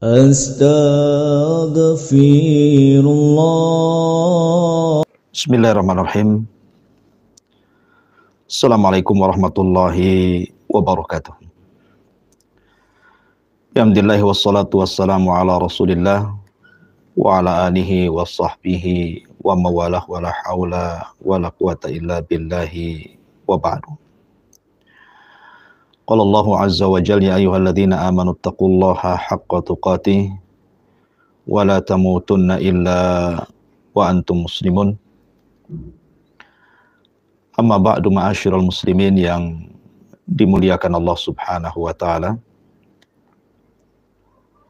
Astaghfirullah. Bismillahirrahmanirrahim. Assalamualaikum warahmatullahi wabarakatuh. Alhamdulillah wassalatu wassalamu ala Rasulillah wa ala alihi wa sahbihi wa mawalah wa la hawla wa la quwata illa billahi wa ba'du. Qala Allahu azza wa jalla ya ayyuhalladzina amanu taqullaha haqqa tuqatih wa la tamutunna illa wa antum muslimun. Amma ba'du, ma'asyiral muslimin yang dimuliakan Allah Subhanahu wa taala.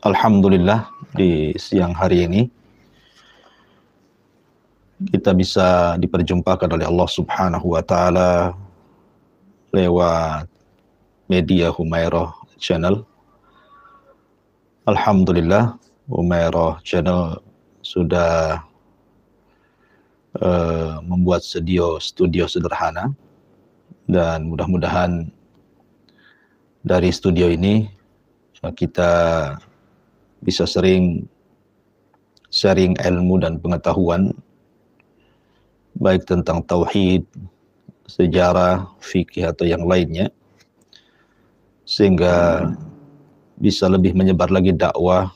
Alhamdulillah, di siang hari ini kita bisa diperjumpakan oleh Allah Subhanahu wa taala lewat media Humairah Channel. Alhamdulillah, Humairah Channel sudah membuat studio sederhana, dan mudah-mudahan dari studio ini kita bisa sering sharing ilmu dan pengetahuan baik tentang tauhid, sejarah, fikih atau yang lainnya, sehingga bisa lebih menyebar lagi dakwah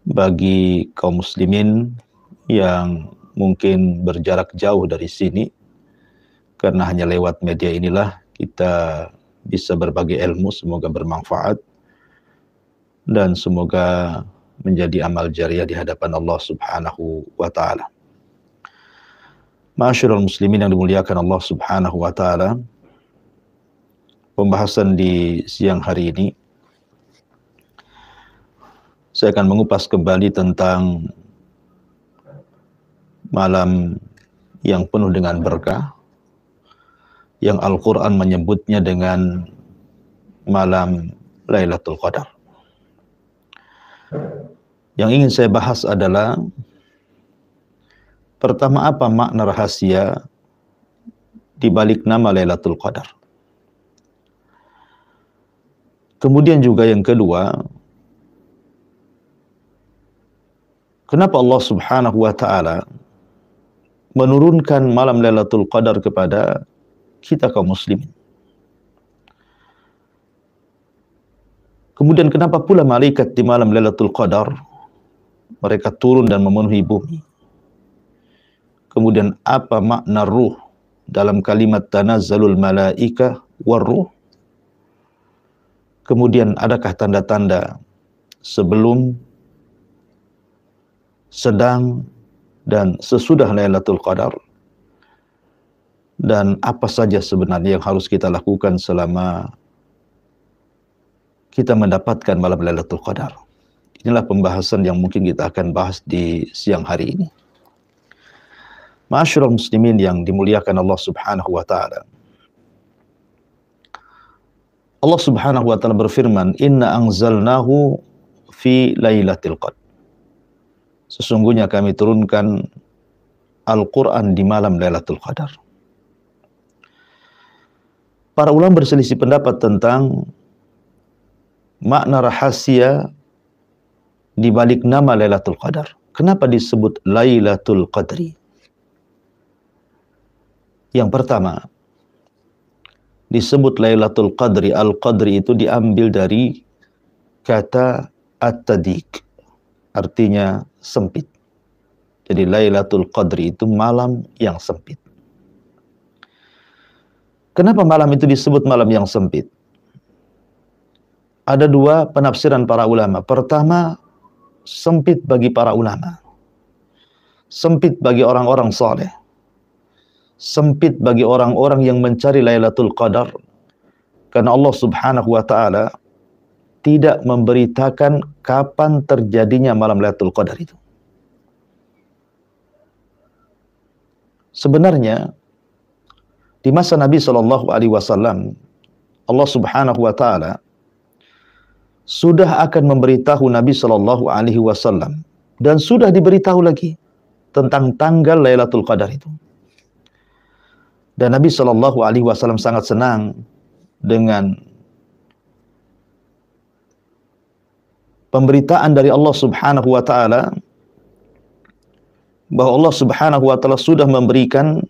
bagi kaum muslimin yang mungkin berjarak jauh dari sini, karena hanya lewat media inilah kita bisa berbagi ilmu. Semoga bermanfaat dan semoga menjadi amal jariah di hadapan Allah Subhanahu wa taala. Ma'asyiral muslimin yang dimuliakan Allah Subhanahu wa taala, pembahasan di siang hari ini saya akan mengupas kembali tentang malam yang penuh dengan berkah, yang Al-Quran menyebutnya dengan malam Lailatul Qadar. Yang ingin saya bahas adalah, pertama, apa makna rahasia di balik nama Lailatul Qadar. Kemudian juga yang kedua, kenapa Allah Subhanahu wa taala menurunkan malam Lailatul Qadar kepada kita kaum muslimin. Kemudian kenapa pula malaikat di malam Lailatul Qadar mereka turun dan memenuhi bumi. Kemudian apa makna ruh dalam kalimat tanazzalul malaika war ruh. Kemudian adakah tanda-tanda sebelum, sedang, dan sesudah Lailatul Qadar, dan apa saja sebenarnya yang harus kita lakukan selama kita mendapatkan malam Lailatul Qadar. Inilah pembahasan yang mungkin kita akan bahas di siang hari ini. Ma'asyiral muslimin yang dimuliakan Allah Subhanahu wa taala. Allah Subhanahu wa taala berfirman, "Inna anzalnahu fi lailatul qadar." Sesungguhnya kami turunkan Al-Quran di malam Lailatul Qadar. Para ulama berselisih pendapat tentang makna rahasia di balik nama Lailatul Qadar. Kenapa disebut Lailatul Qadri? Yang pertama, disebut Lailatul Qadri. Al-Qadri itu diambil dari kata at-tadiq, artinya sempit. Jadi Lailatul Qadri itu malam yang sempit. Kenapa malam itu disebut malam yang sempit? Ada dua penafsiran para ulama. Pertama, sempit bagi para ulama, sempit bagi orang-orang saleh, sempit bagi orang-orang yang mencari Lailatul Qadar, karena Allah Subhanahu wa taala tidak memberitakan kapan terjadinya malam Lailatul Qadar itu. Sebenarnya di masa Nabi Shallallahu alaihi wasallam, Allah Subhanahu wa taala sudah akan memberitahu Nabi Shallallahu alaihi wasallam, dan sudah diberitahu lagi tentang tanggal Lailatul Qadar itu. Dan Nabi Shallallahu alaihi wasallam sangat senang dengan pemberitaan dari Allah Subhanahu wa taala bahwa Allah Subhanahu wa taala sudah memberikan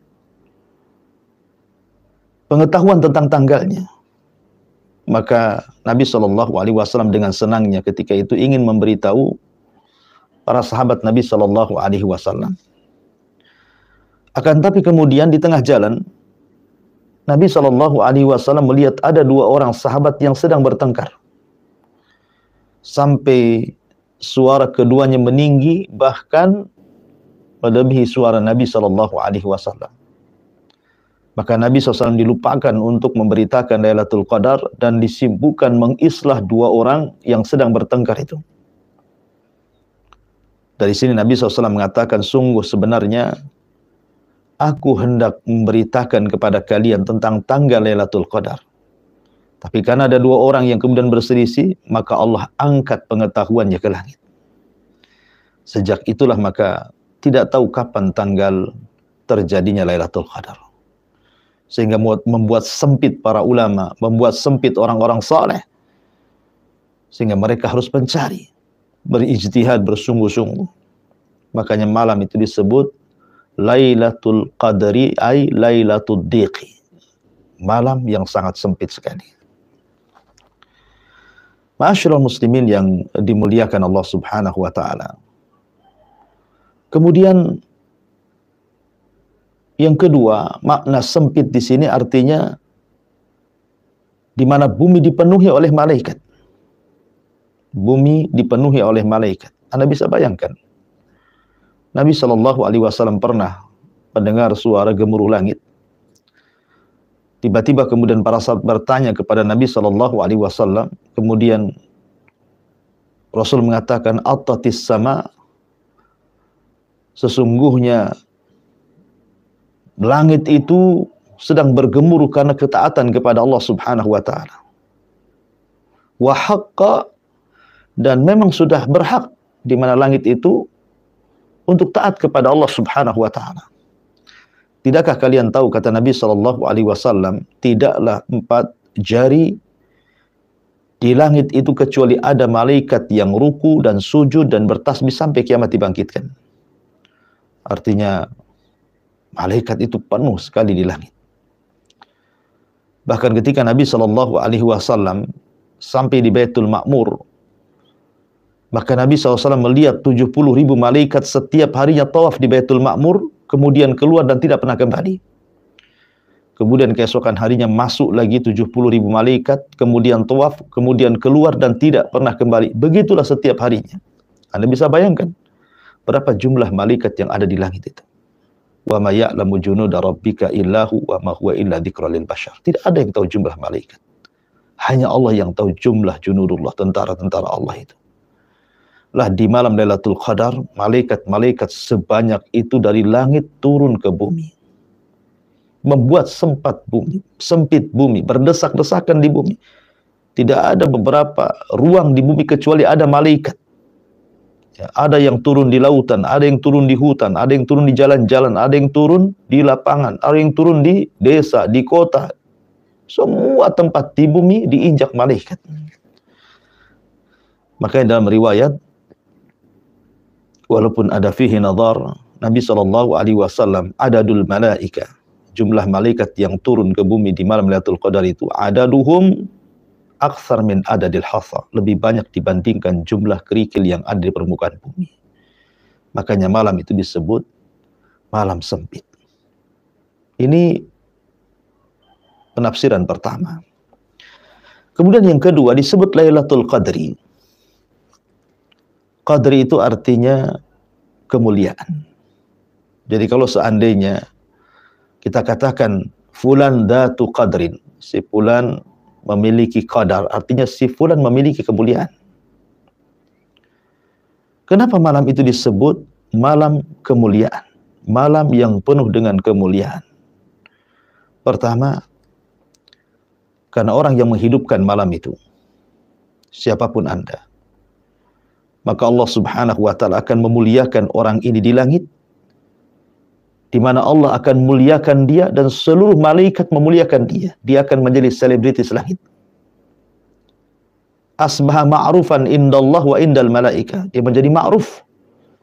pengetahuan tentang tanggalnya. Maka Nabi Shallallahu alaihi wasallam dengan senangnya ketika itu ingin memberitahu para sahabat Nabi Shallallahu alaihi wasallam. Akan tapi kemudian di tengah jalan Nabi Shallallahu alaihi wasallam melihat ada dua orang sahabat yang sedang bertengkar. Sampai suara keduanya meninggi, bahkan melebihi suara Nabi Shallallahu alaihi wasallam. Maka Nabi SAW dilupakan untuk memberitakan Lailatul Qadar dan disibukkan mengislah dua orang yang sedang bertengkar itu. Dari sini Nabi SAW mengatakan, sungguh sebenarnya aku hendak memberitakan kepada kalian tentang tanggal Lailatul Qadar. Tapi karena ada dua orang yang kemudian berselisih, maka Allah angkat pengetahuannya ke langit. Sejak itulah maka tidak tahu kapan tanggal terjadinya Lailatul Qadar. Sehingga membuat sempit para ulama, membuat sempit orang-orang saleh. Sehingga mereka harus mencari, berijtihad bersungguh-sungguh. Makanya malam itu disebut Lailatul Qadri ay Lailatul Diqi. Malam yang sangat sempit sekali. Ma'asyiral muslimin yang dimuliakan Allah Subhanahu wa taala. Kemudian yang kedua, makna sempit di sini artinya di mana bumi dipenuhi oleh malaikat. Bumi dipenuhi oleh malaikat. Anda bisa bayangkan. Nabi Shallallahu alaihi wasallam pernah mendengar suara gemuruh langit. Tiba-tiba kemudian para sahabat bertanya kepada Nabi Shallallahu alaihi wasallam, kemudian Rasul mengatakan, "Attatis sama", sesungguhnya langit itu sedang bergemuruh karena ketaatan kepada Allah Subhanahu wa taala. Wa haqqa, dan memang sudah berhak di mana langit itu untuk taat kepada Allah Subhanahu wa taala. Tidakkah kalian tahu, kata Nabi sallallahu alaihi wasallam, tidaklah 4 jari di langit itu kecuali ada malaikat yang ruku dan sujud dan bertasbih sampai kiamat dibangkitkan. Artinya malaikat itu penuh sekali di langit. Bahkan ketika Nabi Shallallahu alaihi wasallam sampai di Baitul Ma'mur, maka Nabi SAW melihat 70.000 malaikat setiap harinya tawaf di Baitul Ma'mur, kemudian keluar dan tidak pernah kembali. Kemudian keesokan harinya masuk lagi 70.000 malaikat, kemudian tawaf, kemudian keluar dan tidak pernah kembali. Begitulah setiap harinya. Anda bisa bayangkan berapa jumlah malaikat yang ada di langit itu. Wa ma ya'lamu junuda rabbika illahu wa ma huwa illa dzikral lil bashar. Tidak ada yang tahu jumlah malaikat. Hanya Allah yang tahu jumlah junudullah, tentara-tentara Allah itu. Lah di malam Lailatul Qadar, malaikat-malaikat sebanyak itu dari langit turun ke bumi. Membuat sempit bumi, berdesak-desakan di bumi. Tidak ada beberapa ruang di bumi kecuali ada malaikat. Ya, ada yang turun di lautan, ada yang turun di hutan, ada yang turun di jalan-jalan, ada yang turun di lapangan, ada yang turun di desa, di kota. Semua tempat di bumi diinjak malaikat. Makanya dalam riwayat, walaupun ada fihi nadhar, Nabi SAW, adadul malaika, jumlah malaikat yang turun ke bumi di malam Lailatul Qadar itu, adaduhum aktsar min adadil hasa, lebih banyak dibandingkan jumlah kerikil yang ada di permukaan bumi. Makanya malam itu disebut malam sempit. Ini penafsiran pertama. Kemudian yang kedua disebut Lailatul Qadri. Qadri itu artinya kemuliaan. Jadi kalau seandainya kita katakan fulan datu qadrin, si fulan memiliki qadar, artinya si fulan memiliki kemuliaan. Kenapa malam itu disebut malam kemuliaan? Malam yang penuh dengan kemuliaan. Pertama, karena orang yang menghidupkan malam itu, siapapun Anda, maka Allah Subhanahu wa ta'ala akan memuliakan orang ini di langit, di mana Allah akan muliakan dia dan seluruh malaikat memuliakan dia. Dia akan menjadi selebritis langit. asbaha ma'rufan indallah wa indal malaika. Dia menjadi ma'ruf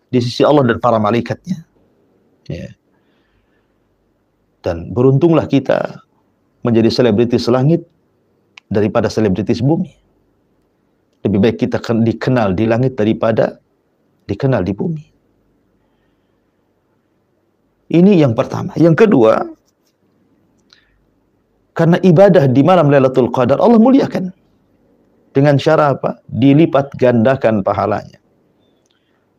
di sisi Allah dan para malaikatnya. Ya. Dan beruntunglah kita menjadi selebritis langit daripada selebritis bumi. Lebih baik kita dikenal di langit daripada dikenal di bumi. Ini yang pertama. Yang kedua, karena ibadah di malam Lailatul Qadar Allah muliakan. Dengan cara apa? Dilipat gandakan pahalanya.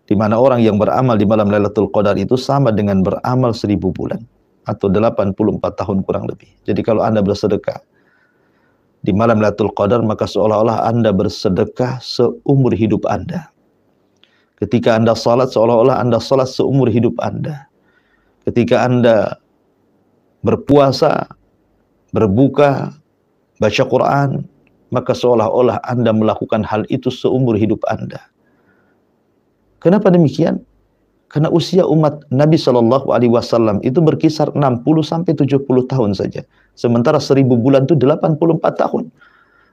Di mana orang yang beramal di malam Lailatul Qadar itu sama dengan beramal 1000 bulan. Atau 84 tahun kurang lebih. Jadi kalau Anda bersedekah di malam Lailatul Qadar, maka seolah-olah Anda bersedekah seumur hidup Anda. Ketika Anda salat, seolah-olah Anda salat seumur hidup Anda. Ketika Anda berpuasa, berbuka, baca Quran, maka seolah-olah Anda melakukan hal itu seumur hidup Anda. Kenapa demikian? Karena usia umat Nabi SAW itu berkisar 60-70 tahun saja. Sementara 1000 bulan itu 84 tahun.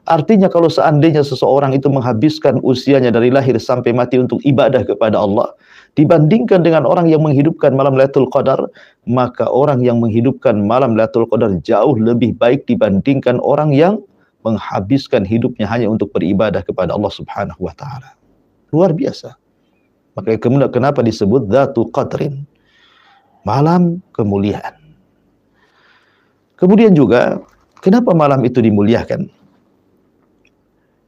Artinya kalau seandainya seseorang itu menghabiskan usianya dari lahir sampai mati untuk ibadah kepada Allah, dibandingkan dengan orang yang menghidupkan malam Lailatul Qadar, maka orang yang menghidupkan malam Lailatul Qadar jauh lebih baik dibandingkan orang yang menghabiskan hidupnya hanya untuk beribadah kepada Allah Subhanahu wa taala. Luar biasa. Maka kemudian kenapa disebut Dzatu Qadrin? Malam kemuliaan. Kemudian juga kenapa malam itu dimuliakan?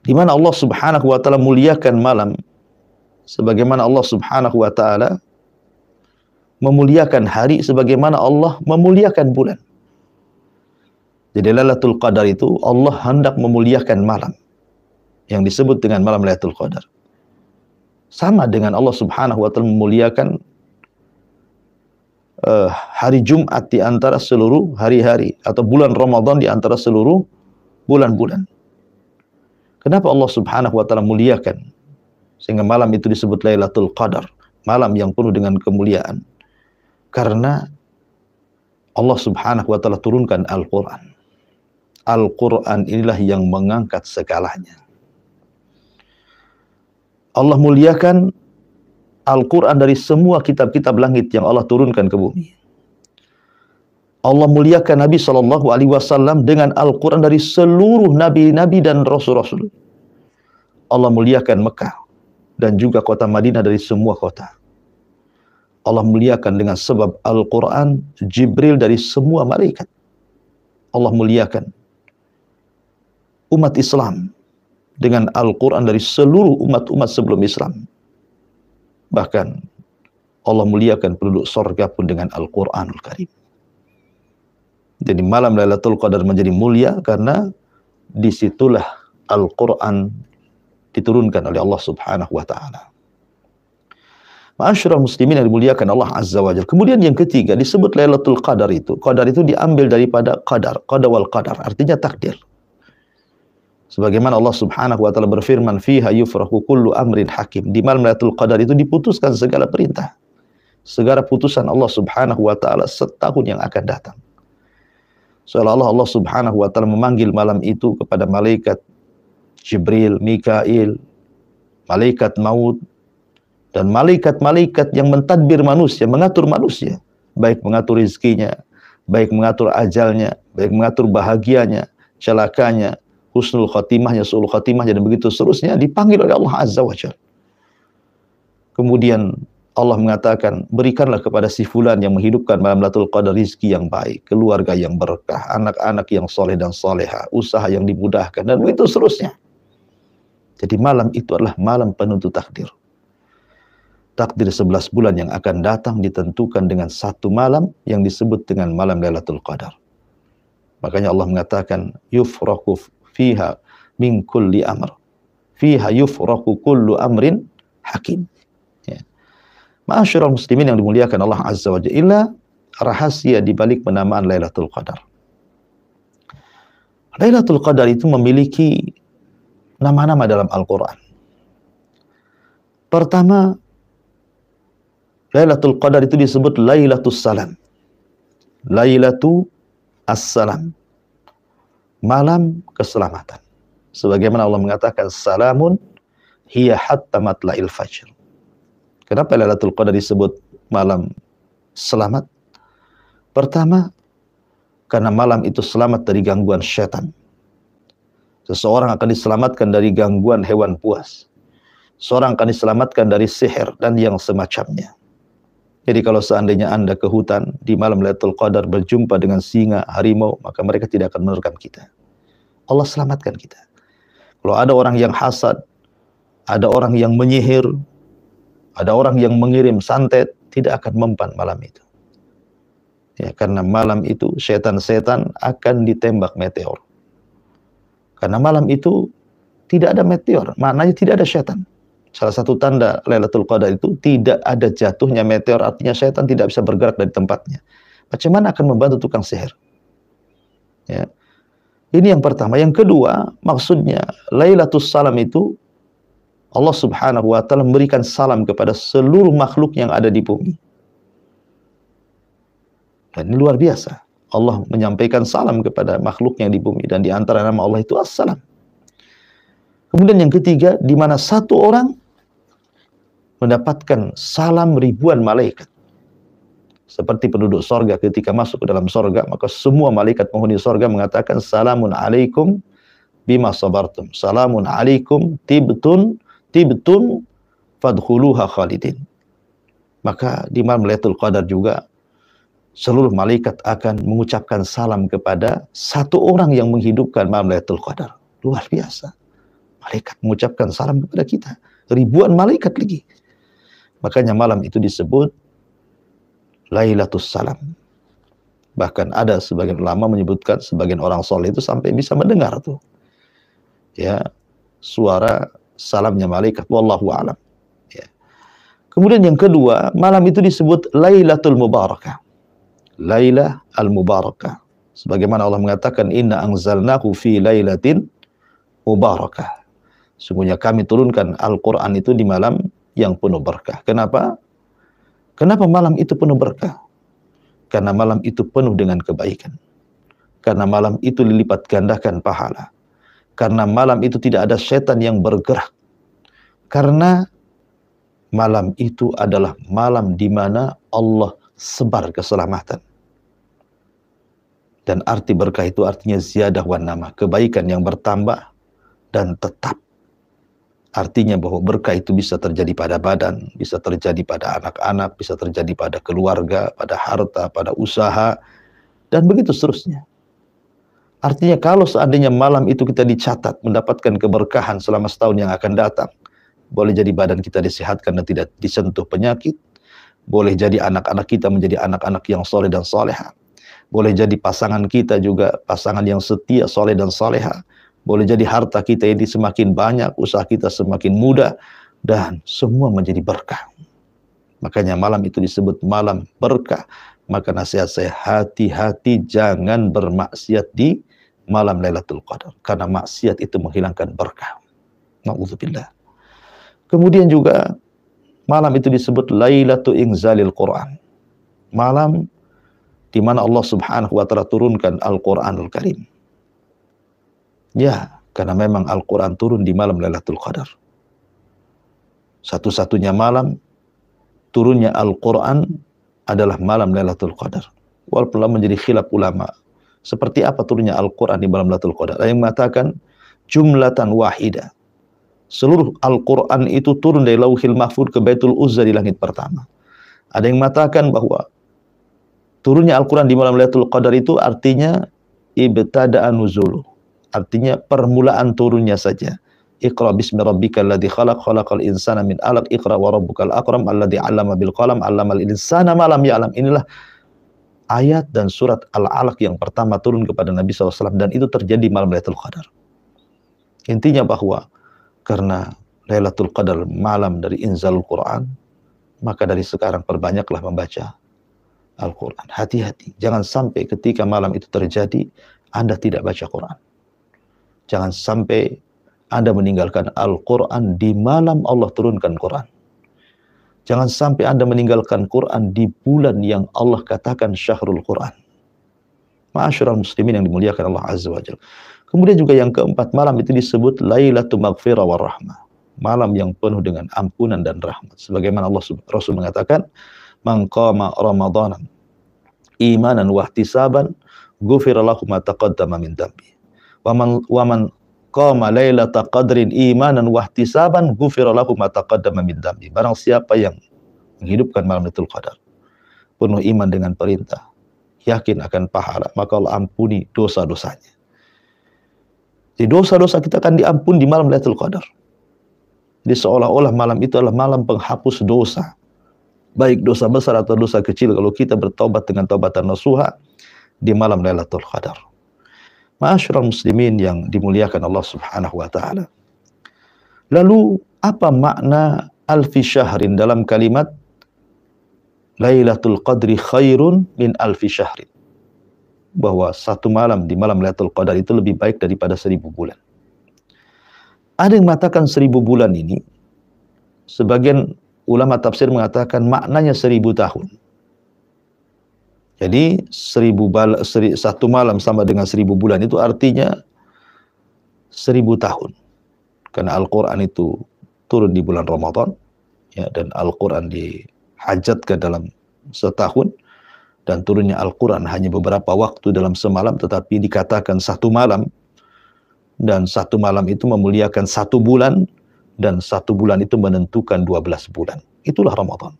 Di mana Allah Subhanahu wa taala muliakan malam sebagaimana Allah Subhanahu wa taala memuliakan hari sebagaimana Allah memuliakan bulan. Jadi Lailatul Qadar itu Allah hendak memuliakan malam yang disebut dengan malam Lailatul Qadar. Sama dengan Allah Subhanahu wa taala memuliakan hari Jumat di antara seluruh hari-hari atau bulan Ramadan di antara seluruh bulan-bulan. Kenapa Allah Subhanahu wa taala muliakan sehingga malam itu disebut Lailatul Qadar, malam yang penuh dengan kemuliaan? Karena Allah Subhanahu wa taala turunkan Al-Qur'an. Al-Qur'an inilah yang mengangkat segalanya. Allah muliakan Al-Quran dari semua kitab-kitab langit yang Allah turunkan ke bumi. Allah muliakan Nabi SAW dengan Al-Quran dari seluruh nabi-nabi dan rasul-rasul. Allah muliakan Mekah dan juga kota Madinah dari semua kota. Allah muliakan dengan sebab Al-Quran Jibril dari semua malaikat. Allah muliakan umat Islam dengan Al-Quran dari seluruh umat-umat sebelum Islam. Bahkan Allah muliakan penduduk surga pun dengan Al-Quranul Karim. Jadi malam Lailatul Qadar menjadi mulia karena disitulah Al-Quran diturunkan oleh Allah Subhanahu wa ta'ala. Ma'asyiral muslimin yang dimuliakan Allah Azza wa Jalla. Kemudian yang ketiga disebut Lailatul Qadar itu. Qadar itu diambil daripada qadar, qada wal qadar, artinya takdir. Sebagaimana Allah Subhanahu wa taala berfirman, "Fiha yufrahu kullu amrin hakim." Di malam Lailatul Qadar itu diputuskan segala perintah. Segala putusan Allah Subhanahu wa taala setahun yang akan datang. Seolah-olah Allah Subhanahu wa taala memanggil malam itu kepada malaikat Jibril, Mikail, malaikat maut dan malaikat-malaikat yang mentadbir manusia, mengatur manusia, baik mengatur rezekinya, baik mengatur ajalnya, baik mengatur bahagianya, celakanya, husnul khatimahnya, su'ul khatimahnya, dan begitu seterusnya, dipanggil oleh Allah Azza wa Jalla. Kemudian Allah mengatakan, berikanlah kepada si fulan yang menghidupkan malam Lailatul Qadar rizki yang baik, keluarga yang berkah, anak-anak yang soleh dan soleha, usaha yang dimudahkan, dan begitu seterusnya. Jadi malam itu adalah malam penentu takdir. Takdir 11 bulan yang akan datang ditentukan dengan satu malam yang disebut dengan malam Lailatul Qadar. Makanya Allah mengatakan, yufraku fiha min kulli amr. Fiha yufraku kullu amrin hakim. Ya. Ma'asyiral muslimin yang dimuliakan Allah Azza wa Jalla, rahasia di balik penamaan Lailatul Qadar. Lailatul Qadar itu memiliki nama-nama dalam Al-Quran. Pertama, Lailatul Qadar itu disebut Lailatul Salam. Lailatul Assalam. Malam keselamatan. Sebagaimana Allah mengatakan, salamun hiya hatta matla'il fajr. Kenapa Lailatul Qadar disebut malam selamat? Pertama, karena malam itu selamat dari gangguan syaitan. Seseorang akan diselamatkan dari gangguan hewan buas. Seorang akan diselamatkan dari sihir dan yang semacamnya. Jadi kalau seandainya Anda ke hutan di malam Lailatul Qadar berjumpa dengan singa, harimau, maka mereka tidak akan menerkam kita. Allah selamatkan kita. Kalau ada orang yang hasad, ada orang yang menyihir, ada orang yang mengirim santet, tidak akan mempan malam itu. Ya, karena malam itu setan-setan akan ditembak meteor. Karena malam itu tidak ada meteor, maknanya tidak ada setan. Salah satu tanda Lailatul Qadar itu tidak ada jatuhnya meteor, artinya setan tidak bisa bergerak dari tempatnya. Bagaimana akan membantu tukang sihir? Ya. Ini yang pertama. Yang kedua, maksudnya Lailatul Salam itu Allah Subhanahu wa taala memberikan salam kepada seluruh makhluk yang ada di bumi. Dan ini luar biasa. Allah menyampaikan salam kepada makhluk yang di bumi, dan di antara nama Allah itu As-Salam. Kemudian yang ketiga, di mana satu orang mendapatkan salam ribuan malaikat. Seperti penduduk sorga ketika masuk ke dalam sorga, maka semua malaikat penghuni sorga mengatakan, salamun alaikum bima sabartum. Salamun alaikum tibtun fadkhuluha khalidin. Maka di malam Lailatul Qadar juga seluruh malaikat akan mengucapkan salam kepada satu orang yang menghidupkan malam Lailatul Qadar. Luar biasa. Malaikat mengucapkan salam kepada kita. Ribuan malaikat lagi. Makanya malam itu disebut Lailatul Salam. Bahkan ada sebagian ulama menyebutkan, sebagian orang soleh itu sampai bisa mendengar tuh, ya, suara salamnya malaikat. Wallahu a'lam. Ya. Kemudian yang kedua, malam itu disebut Lailatul Mubarakah. Lailah al-Mubarakah. Sebagaimana Allah mengatakan, inna anzalnahu fi lailatin mubarakah. Sungguhnya kami turunkan Al-Quran itu di malam yang penuh berkah. Kenapa? Kenapa malam itu penuh berkah? Karena malam itu penuh dengan kebaikan. Karena malam itu dilipat gandakan pahala. Karena malam itu tidak ada setan yang bergerak. Karena malam itu adalah malam di mana Allah sebar keselamatan. Dan arti berkah itu artinya ziyadah wan nama, kebaikan yang bertambah dan tetap. Artinya bahwa berkah itu bisa terjadi pada badan, bisa terjadi pada anak-anak, bisa terjadi pada keluarga, pada harta, pada usaha, dan begitu seterusnya. Artinya kalau seandainya malam itu kita dicatat mendapatkan keberkahan selama setahun yang akan datang, boleh jadi badan kita disehatkan dan tidak disentuh penyakit, boleh jadi anak-anak kita menjadi anak-anak yang soleh dan soleha, boleh jadi pasangan kita juga pasangan yang setia, soleh dan soleha, boleh jadi harta kita ini semakin banyak, usaha kita semakin mudah, dan semua menjadi berkah. Makanya malam itu disebut malam berkah. Maka nasihat saya, hati-hati jangan bermaksiat di malam Lailatul Qadar. Karena maksiat itu menghilangkan berkah. Na'udzubillah. Kemudian juga malam itu disebut Lailatul Inzalil Quran. Malam di mana Allah Subhanahu wa taala turunkan Al-Qur'anul Karim. Ya, karena memang Al-Quran turun di malam Lailatul Qadar. Satu-satunya malam turunnya Al-Quran adalah malam Lailatul Qadar. Walaupun menjadi khilaf ulama, seperti apa turunnya Al-Quran di malam Lailatul Qadar. Ada yang mengatakan jumlatan wahida. Seluruh Al-Quran itu turun dari Lauhil Mahfuz ke Baitul Uzza di langit pertama. Ada yang mengatakan bahwa turunnya Al-Quran di malam Lailatul Qadar itu artinya ibtada'a nuzulu. Artinya permulaan turunnya saja. Iqra bismi rabbikal ladzi khalaq, khalaqal insana min 'alaq, iqra wa rabbukal akram alladzi 'allama bil qalam 'allamal insana ma lam ya'lam. Inilah ayat dan surat Al-Alaq yang pertama turun kepada Nabi SAW, dan itu terjadi malam Lailatul Qadar. Intinya bahwa karena Lailatul Qadar malam dari inzalul Quran, maka dari sekarang perbanyaklah membaca Al-Quran. Hati-hati, jangan sampai ketika malam itu terjadi Anda tidak baca Quran. Jangan sampai Anda meninggalkan Al-Quran di malam Allah turunkan Quran. Jangan sampai Anda meninggalkan Quran di bulan yang Allah katakan syahrul Quran. Ma'asyiral muslimin yang dimuliakan Allah Azza wa Jalla. Kemudian juga yang keempat, malam itu disebut Lailatul Maghfirah war Rahmah. Malam yang penuh dengan ampunan dan rahmat. Sebagaimana Rasul mengatakan, "Man qama Ramadanan imanan wa ihtisaban, ghufira lahu ma taqaddama min dhanbi. Wa man qama Lailatul Qadrin imanan wa ihtisaban, ghufira lahu ma taqaddama min dhanbi." Barang siapa yang menghidupkan malam Lailatul Qadar, penuh iman dengan perintah, yakin akan pahala, maka Allah ampuni dosa-dosanya. Jadi dosa-dosa kita akan diampuni di malam Lailatul Qadar. Jadi seolah-olah malam itu adalah malam penghapus dosa. Baik dosa besar atau dosa kecil kalau kita bertobat dengan taubatan nasuha di malam Lailatul Qadar. Ma'asyiral muslimin yang dimuliakan Allah Subhanahu wa taala. Lalu apa makna alfi syahrin dalam kalimat Lailatul Qadri khairun min alfi syahrin? Bahwa satu malam di malam Lailatul Qadar itu lebih baik daripada 1000 bulan. Ada yang mengatakan 1000 bulan ini, sebagian ulama tafsir mengatakan maknanya 1000 tahun. Jadi satu malam sama dengan 1000 bulan itu artinya 1000 tahun. Karena Al-Quran itu turun di bulan Ramadan, ya, dan Al-Quran dihajatkan dalam setahun. Dan turunnya Al-Quran hanya beberapa waktu dalam semalam, tetapi dikatakan satu malam, dan satu malam itu memuliakan satu bulan, dan satu bulan itu menentukan 12 bulan. Itulah Ramadan.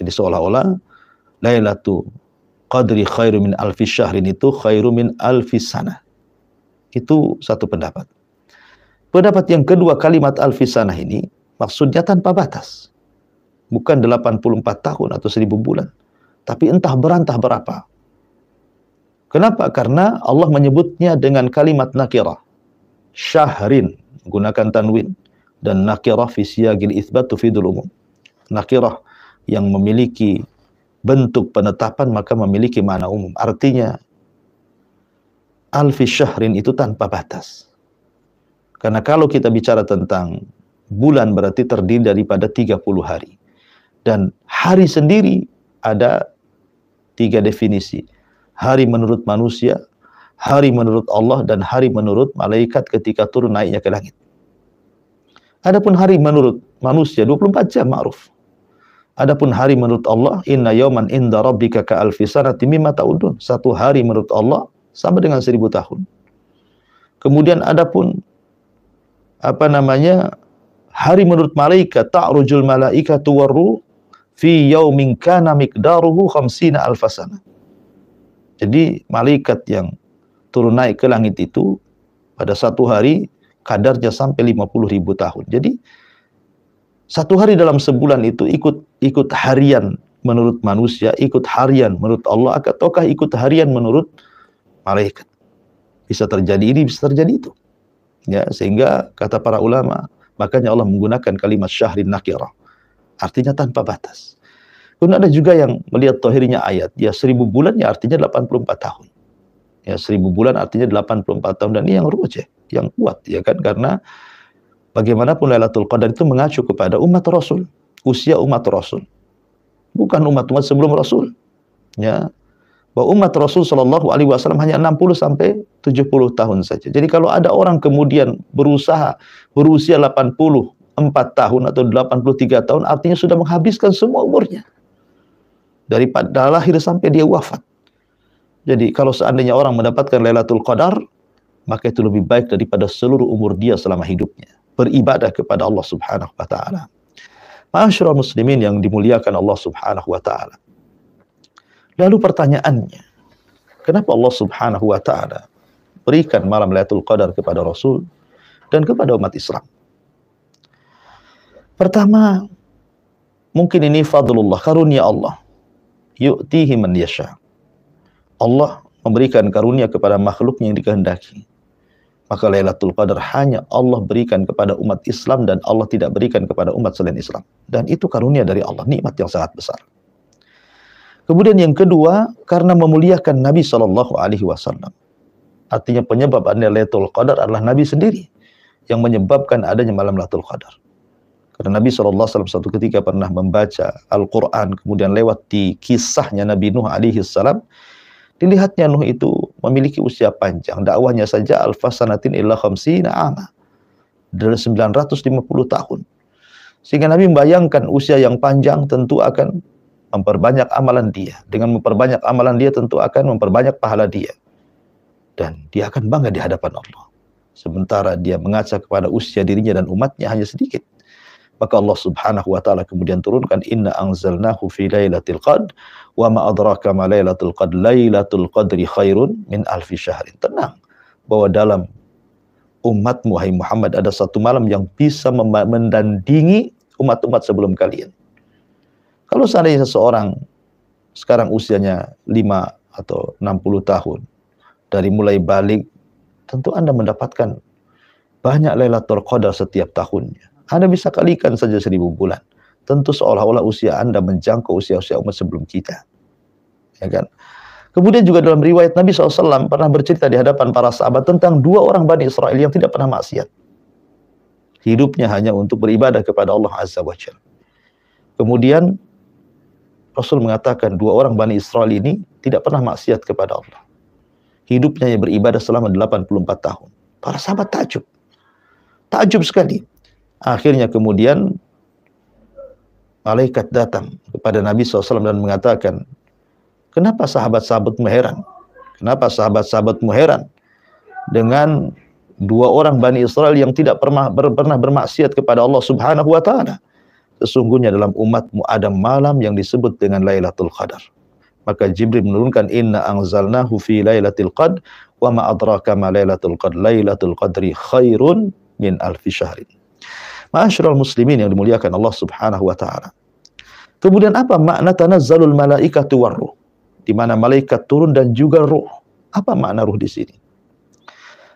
Jadi seolah-olah Lailatul Qadri khairu min alfi syahrin itu khairu min alfi sanah. Itu satu pendapat. Pendapat yang kedua, kalimat alfi sanah ini maksudnya tanpa batas. Bukan 84 tahun atau 1000 bulan. Tapi entah berantah berapa. Kenapa? Karena Allah menyebutnya dengan kalimat nakirah. Syahrin, menggunakan tanwin. Dan nakirah fi siyagil itsbat tufidul umum. Nakirah yang memiliki bentuk penetapan maka memiliki makna umum. Artinya, alfi syahrin itu tanpa batas. Karena kalau kita bicara tentang bulan berarti terdiri daripada 30 hari. Dan hari sendiri ada 3 definisi. Hari menurut manusia, hari menurut Allah, dan hari menurut malaikat ketika turun naiknya ke langit. Adapun hari menurut manusia 24 jam ma'ruf. Adapun hari menurut Allah, inna yawman inda rabbika ka alfi sanati mimma ta'udun. Satu hari menurut Allah sama dengan 1000 tahun. Kemudian adapun hari menurut malaikat, ta'rujul malaikatu warruh fi yaumin kana miqdaruhu khamsina alfasana. Jadi malaikat yang turun naik ke langit itu pada satu hari kadarnya sampai 50.000 tahun. Jadi satu hari dalam sebulan itu ikut harian menurut manusia, ikut harian menurut Allah, ataukah ikut harian menurut malaikat? Bisa terjadi ini, bisa terjadi itu. Ya, sehingga kata para ulama, makanya Allah menggunakan kalimat syahrin nakirah. Artinya tanpa batas. Kemudian ada juga yang melihat zahirnya ayat, ya 1000 bulan ya artinya 84 tahun. Ya 1000 bulan artinya 84 tahun, dan ini yang rujih, yang kuat, ya kan, karena bagaimanapun Lailatul Qadar itu mengacu kepada umat Rasul, usia umat Rasul. Bukan umat-umat sebelum Rasul. Ya. Bahwa umat Rasul sallallahu alaihi wasallam hanya 60 sampai 70 tahun saja. Jadi kalau ada orang kemudian berusia 84 tahun atau 83 tahun, artinya sudah menghabiskan semua umurnya. Daripada lahir sampai dia wafat. Jadi kalau seandainya orang mendapatkan Lailatul Qadar, maka itu lebih baik daripada seluruh umur dia selama hidupnya. Beribadah kepada Allah Subhanahu wa taala. Ma'asyiral muslimin yang dimuliakan Allah Subhanahu wa taala. Lalu pertanyaannya, kenapa Allah Subhanahu wa taala berikan malam Lailatul Qadar kepada Rasul dan kepada umat Islam? Pertama, mungkin ini fadlullah, karunia Allah. Yu'tihi man yasha. Allah memberikan karunia kepada makhluk yang dikehendaki. Maka Lailatul Qadar hanya Allah berikan kepada umat Islam dan Allah tidak berikan kepada umat selain Islam. Dan itu karunia dari Allah, nikmat yang sangat besar. Kemudian yang kedua, karena memuliakan Nabi SAW. Artinya penyebab adanya Lailatul Qadar adalah Nabi sendiri yang menyebabkan adanya malam Lailatul Qadar. Karena Nabi SAW satu ketika pernah membaca Al-Quran, kemudian lewat di kisahnya Nabi Nuh alaihi salam, Dilihatnya Nuh itu memiliki usia panjang, dakwahnya saja alfasanatin illa khamsina ama, 950 tahun. Sehingga Nabi membayangkan usia yang panjang tentu akan memperbanyak amalan dia. Dengan memperbanyak amalan dia tentu akan memperbanyak pahala dia. Dan dia akan bangga di hadapan Allah. Sementara dia mengaca kepada usia dirinya dan umatnya hanya sedikit. Maka Allah Subhanahu wa taala kemudian turunkan inna anzalnahu fi lailatul qadr wa ma adraka ma lailatul qadr lailatul qadri khairun min alfi syahrin. Tenang bahwa dalam umatmu hai Muhammad ada satu malam yang bisa mendandingi umat-umat sebelum kalian. Kalau seandainya seseorang sekarang usianya 5 atau 60 tahun, dari mulai balik, tentu Anda mendapatkan banyak Lailatul Qadar setiap tahunnya. Anda bisa kalikan saja 1000 bulan. Tentu seolah-olah usia Anda menjangkau usia-usia umat sebelum kita. Ya kan? Kemudian juga dalam riwayat Nabi SAW pernah bercerita di hadapan para sahabat tentang 2 orang Bani Israel yang tidak pernah maksiat. Hidupnya hanya untuk beribadah kepada Allah Azza wa Jalla. Kemudian Rasul mengatakan 2 orang Bani Israel ini tidak pernah maksiat kepada Allah. Hidupnya yang beribadah selama 84 tahun. Para sahabat takjub. Takjub sekali. Akhirnya kemudian malaikat datang kepada Nabi SAW dan mengatakan, kenapa sahabat-sahabatmu heran? Kenapa sahabat-sahabatmu heran dengan 2 orang Bani Israel yang tidak pernah bermaksiat kepada Allah Subhanahu wa taala? Sesungguhnya dalam umatmu ada malam yang disebut dengan Lailatul Qadar. Maka Jibril menurunkan inna anzalnahu fi lailatul qadr wa ma adraka ma lailatul qadr lailatul qadri khairun min alfi syahrin. Ma'asyiral muslimin yang dimuliakan Allah Subhanahu wa taala. Kemudian apa makna tanazzalul malaikatu warruh? Di mana malaikat turun dan juga ruh. Apa makna ruh di sini?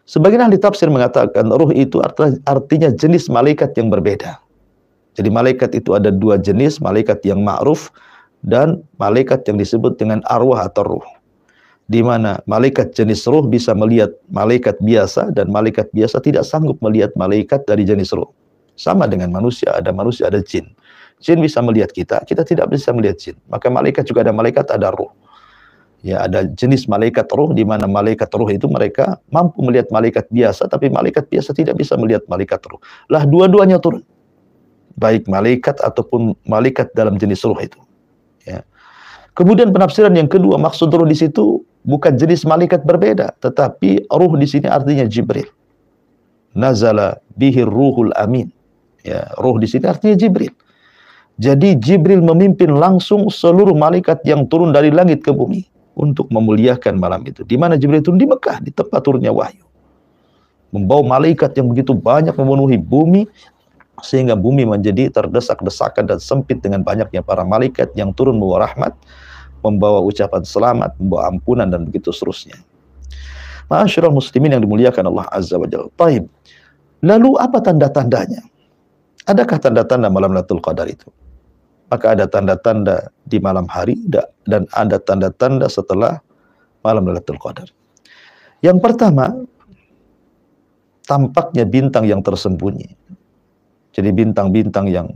Sebagian ahli tafsir mengatakan ruh itu artinya jenis malaikat yang berbeda. Jadi malaikat itu ada 2 jenis, malaikat yang ma'ruf dan malaikat yang disebut dengan arwah atau ruh. Di mana malaikat jenis ruh bisa melihat malaikat biasa dan malaikat biasa tidak sanggup melihat malaikat dari jenis ruh. Sama dengan manusia, ada jin. Jin bisa melihat kita, kita tidak bisa melihat jin. Maka malaikat juga ada malaikat, ada ruh. Ya, ada jenis malaikat ruh, di mana malaikat ruh itu mereka mampu melihat malaikat biasa, tapi malaikat biasa tidak bisa melihat malaikat ruh. Lah dua-duanya turun. Baik malaikat ataupun malaikat dalam jenis ruh itu. Ya. Kemudian penafsiran yang kedua, maksud ruh di situ bukan jenis malaikat berbeda, tetapi ruh di sini artinya Jibril. Nazala bihir ruhul amin. Ya, ruh di sini artinya Jibril. Jadi Jibril memimpin langsung seluruh malaikat yang turun dari langit ke bumi untuk memuliakan malam itu. Di mana Jibril turun? Di Mekah, di tempat turunnya wahyu. Membawa malaikat yang begitu banyak memenuhi bumi sehingga bumi menjadi terdesak-desakan dan sempit dengan banyaknya para malaikat yang turun membawa rahmat, membawa ucapan selamat, membawa ampunan dan begitu seterusnya. Ma'asyiral muslimin yang dimuliakan Allah Azza wa Jalla. Taib. Lalu apa tanda-tandanya? Adakah tanda-tanda malam Lailatul Qadar itu? Maka ada tanda-tanda di malam hari dan ada tanda-tanda setelah malam Lailatul Qadar. Yang pertama, tampaknya bintang yang tersembunyi. Jadi bintang-bintang yang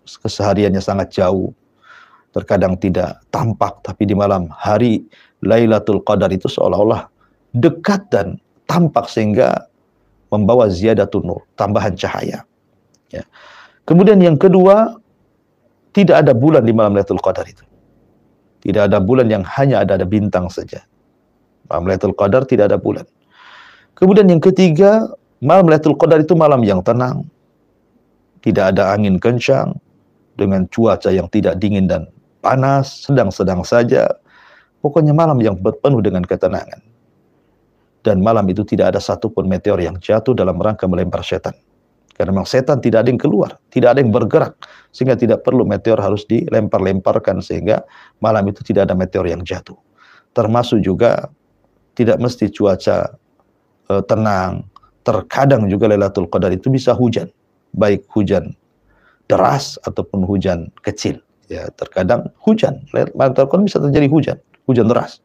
kesehariannya sangat jauh, terkadang tidak tampak, tapi di malam hari Lailatul Qadar itu seolah-olah dekat dan tampak sehingga membawa ziyadatun nur, tambahan cahaya. Ya. Kemudian yang kedua, tidak ada bulan di malam Lailatul Qadar itu. Tidak ada bulan, yang hanya ada bintang saja. Malam Lailatul Qadar tidak ada bulan. Kemudian yang ketiga, malam Lailatul Qadar itu malam yang tenang. Tidak ada angin kencang, dengan cuaca yang tidak dingin dan panas, sedang-sedang saja. Pokoknya malam yang penuh dengan ketenangan. Dan malam itu tidak ada satupun meteor yang jatuh dalam rangka melempar setan. Karena memang setan tidak ada yang keluar, tidak ada yang bergerak, sehingga tidak perlu meteor harus dilempar-lemparkan, sehingga malam itu tidak ada meteor yang jatuh. Termasuk juga tidak mesti cuaca tenang, terkadang juga Lailatul Qadar itu bisa hujan, baik hujan deras ataupun hujan kecil. Ya, terkadang hujan, Lailatul Qadar bisa terjadi hujan deras.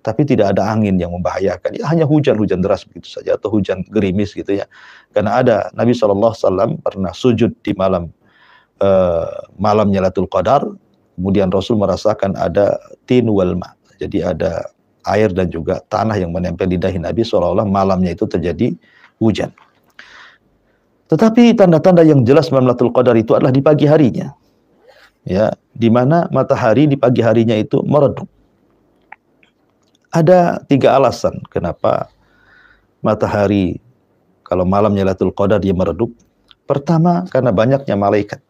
Tapi tidak ada angin yang membahayakan. Ya, hanya hujan deras begitu saja, atau hujan gerimis gitu ya. Karena ada Nabi SAW pernah sujud di malamnya Lailatul Qadar, kemudian Rasul merasakan ada tin wal ma. Jadi ada air dan juga tanah yang menempel di dahi Nabi, seolah-olah malamnya itu terjadi hujan. Tetapi tanda-tanda yang jelas Lailatul Qadar itu adalah di pagi harinya. Ya, di mana matahari di pagi harinya itu meredup. Ada 3 alasan kenapa matahari kalau malamnya Lailatul Qadar dia meredup. Pertama, karena banyaknya malaikat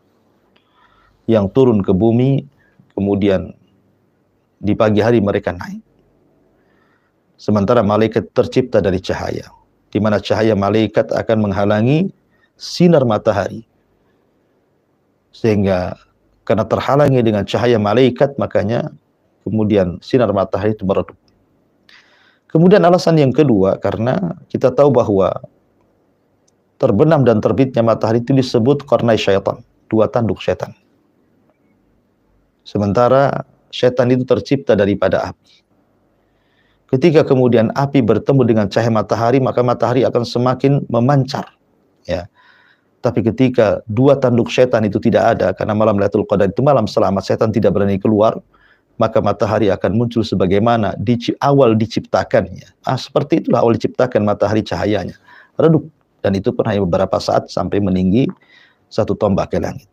yang turun ke bumi, kemudian di pagi hari mereka naik. Sementara malaikat tercipta dari cahaya, di mana cahaya malaikat akan menghalangi sinar matahari. Sehingga karena terhalangi dengan cahaya malaikat, makanya kemudian sinar matahari itu meredup. Kemudian alasan yang kedua, karena kita tahu bahwa terbenam dan terbitnya matahari itu disebut qarnai syaitan, 2 tanduk setan. Sementara setan itu tercipta daripada api. Ketika kemudian api bertemu dengan cahaya matahari, maka matahari akan semakin memancar. Ya. Tapi ketika 2 tanduk setan itu tidak ada, karena malam Lailatul Qadar itu malam selamat, setan tidak berani keluar, maka matahari akan muncul sebagaimana awal diciptakannya. Seperti itulah awal diciptakan matahari cahayanya. Redup. Dan itu pun hanya beberapa saat sampai meninggi 1 tombak ke langit.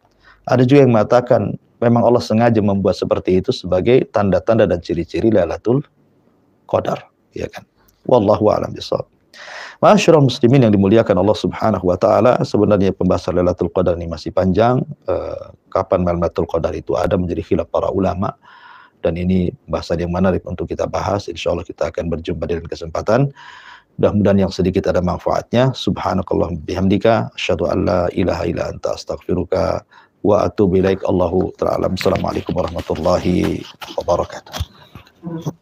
Ada juga yang mengatakan memang Allah sengaja membuat seperti itu sebagai tanda-tanda dan ciri-ciri Lailatul Qadar, ya kan? Wallahu a'lam bishawab. Ma'asyiral muslimin yang dimuliakan Allah Subhanahu wa taala, sebenarnya pembahasan Lailatul Qadar ini masih panjang. Kapan Lailatul Qadar itu ada menjadi khilaf para ulama, dan ini bahasan yang menarik untuk kita bahas. Insyaallah kita akan berjumpa di lain kesempatan. Mudah-mudahan yang sedikit ada manfaatnya. Subhanakallahumma bihamdika asyhadu an la ilaha illa anta astaghfiruka wa atubu ilaik. Allahu ta'ala. Assalamualaikum warahmatullahi wabarakatuh.